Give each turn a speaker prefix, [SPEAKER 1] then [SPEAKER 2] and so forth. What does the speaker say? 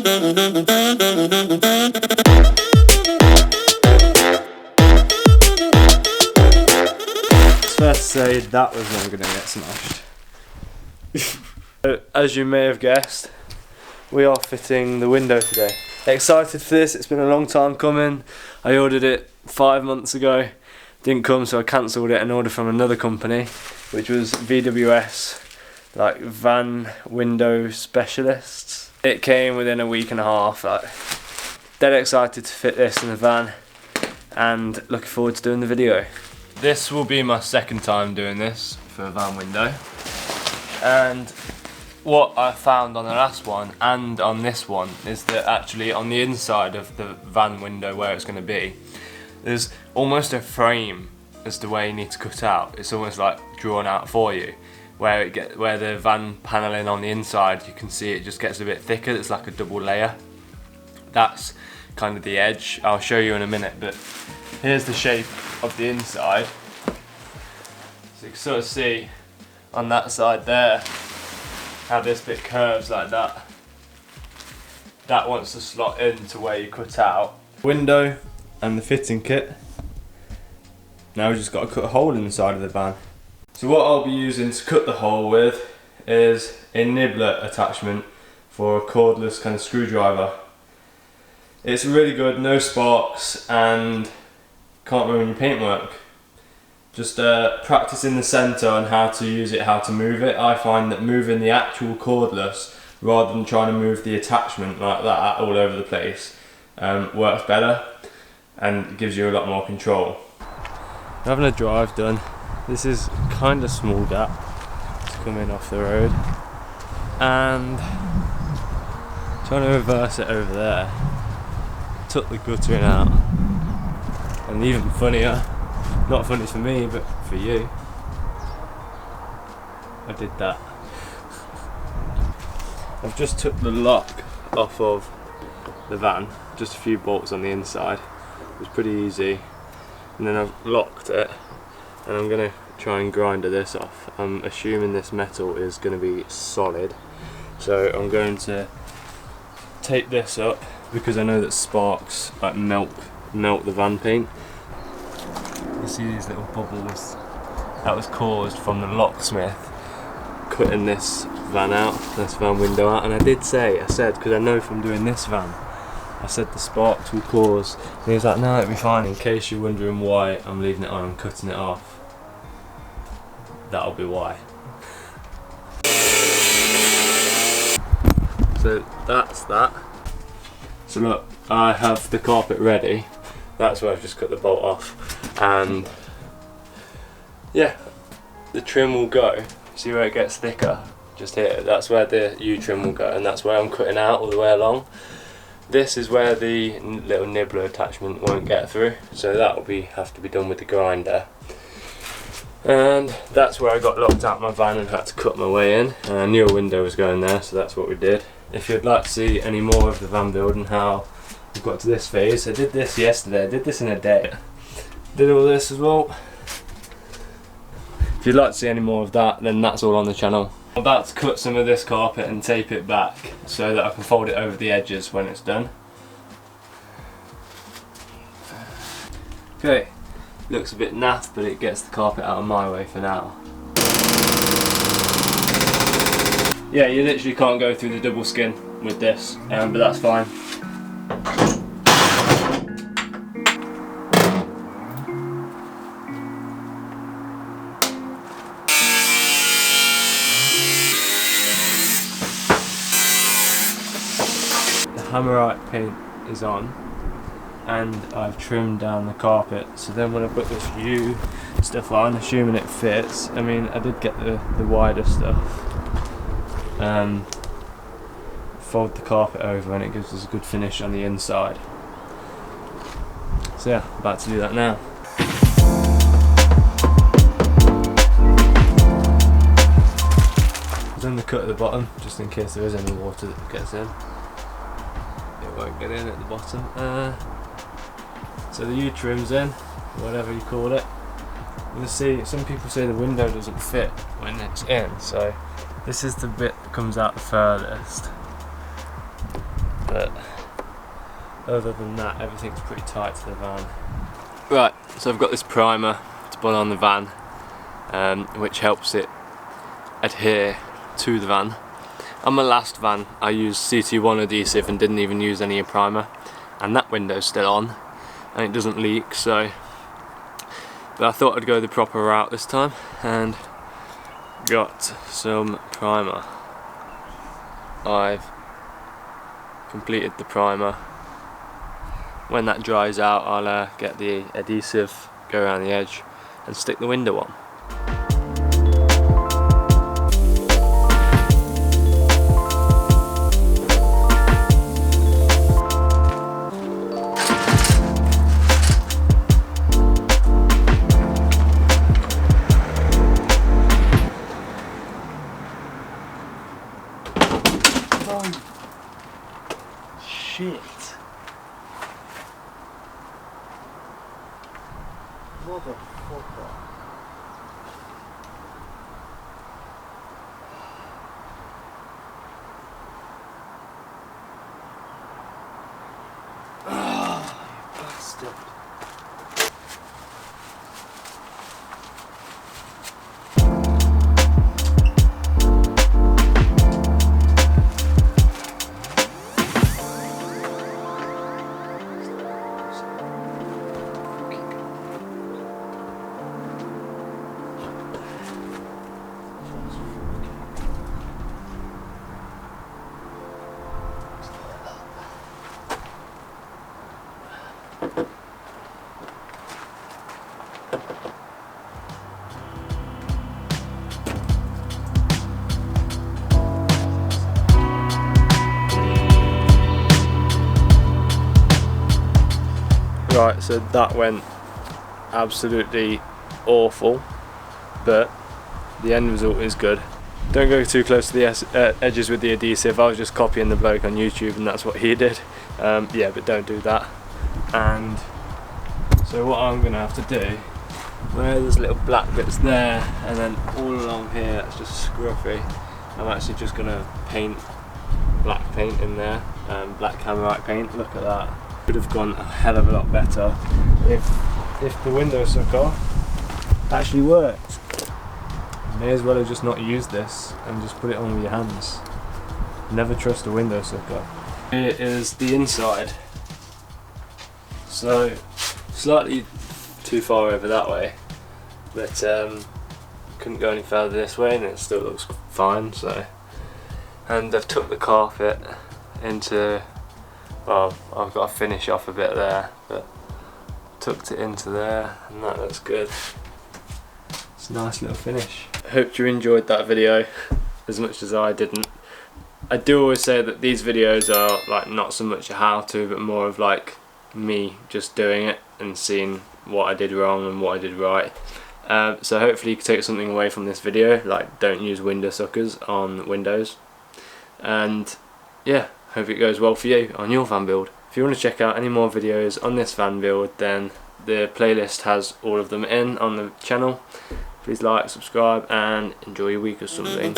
[SPEAKER 1] It's fair to say that was never going to get smashed. As you may have guessed, we are fitting the window today. Excited for this, it's been a long time coming. I ordered it 5 months ago, didn't come, so I cancelled it and ordered from another company, which was VWS, like van window specialists. It came within a week and a half. Like, dead excited to fit this in the van and looking forward to doing the video. This will be my second time doing this for a van window, and what I found on the last one and on this one is that actually on the inside of the van window where it's going to be, there's almost a frame as to where you need to cut out. It's almost like drawn out for you. Where the van panelling on the inside, you can see it just gets a bit thicker. It's like a double layer. That's kind of the edge. I'll show you in a minute, but here's the shape of the inside. So you can sort of see on that side there how this bit curves like that. That wants to slot into where you cut out. Window and the fitting kit. Now we've just got to cut a hole in the side of the van. So what I'll be using to cut the hole with is a nibbler attachment for a cordless kind of screwdriver. It's really good, no sparks, and can't ruin your paintwork. Just practice in the centre on how to use it, how to move it. I find that moving the actual cordless rather than trying to move the attachment like that all over the place works better and gives you a lot more control. I'm having a drive done. This is kind of small gap to come in off the road, and trying to reverse it over there. Took the guttering out, and even funnier, not funny for me but for you, I did that. I've just took the lock off of the van, just a few bolts on the inside. It was pretty easy, and then I've locked it. And I'm going to try and grind this off. I'm assuming this metal is going to be solid, so I'm going to tape this up because I know that sparks like melt the van paint. You see these little bubbles? That was caused from the locksmith cutting this van out, this van window out. And I said, because I know from doing this van, I said the sparks will cause, and he was like, no, it'll be fine. In case you're wondering why I'm leaving it on and cutting it off, that'll be why. So that's that. So look, I have the carpet ready. That's where I've just cut the bolt off, and yeah, the trim will go. See where it gets thicker? Just here. That's where the U-trim will go, and that's where I'm cutting out all the way along. This is where the little nibbler attachment won't get through, so that will have to be done with the grinder. And that's where I got locked out my van and had to cut my way in. And I knew a window was going there, so that's what we did. If you'd like to see any more of the van build and how we got to this phase, I did this yesterday. I did this in a day. Did all this as well. If you'd like to see any more of that, then that's all on the channel. I'm about to cut some of this carpet and tape it back so that I can fold it over the edges when it's done. Okay, looks a bit naff, but it gets the carpet out of my way for now. Yeah, you literally can't go through the double skin with this, but that's fine. Hammerite paint is on, and I've trimmed down the carpet, so then when I put this view stuff on, assuming it fits, I mean I did get the wider stuff, fold the carpet over and it gives us a good finish on the inside. So yeah, about to do that now. I've done the cut at the bottom just in case there is any water that gets in. Won't get in at the bottom. So the U-trim's in, whatever you call it. You'll see, some people say the window doesn't fit when it's in, so this is the bit that comes out the furthest. but other than that everything's pretty tight to the van. Right, so I've got this primer to put on the van, which helps it adhere to the van. On my last van I used CT1 adhesive and didn't even use any primer, and that window's still on and it doesn't leak, so but I thought I'd go the proper route this time and got some primer. I've completed the primer. When that dries out I'll get the adhesive, go around the edge and stick the window on. Shit. Motherfucker. Ah, you bastard. Right, so that went absolutely awful, but the end result is good. Don't go too close to the edges with the adhesive. I was just copying the bloke on YouTube and that's what he did. Yeah, but don't do that. And so what I'm going to have to do, where there's little black bits there and then all along here that's just scruffy, I'm actually just going to paint black paint in there, black Camerite paint. Look at that. Would have gone a hell of a lot better if the window sucker actually worked. May as well have just not used this and just put it on with your hands. Never trust a window sucker. Here is the inside. So slightly too far over that way, but couldn't go any further this way and it still looks fine. So, and I've took the carpet into, well, I've got to finish off a bit there, but tucked it into there and that looks good. It's a nice little finish. I hope you enjoyed that video as much as I didn't. I do always say that these videos are like not so much a how-to but more of like me just doing it and seeing what I did wrong and what I did right. So hopefully you can take something away from this video, like don't use window suckers on windows, and yeah, hope it goes well for you on your van build. If you want to check out any more videos on this van build, then the playlist has all of them in on the channel. Please like, subscribe and enjoy your week or something.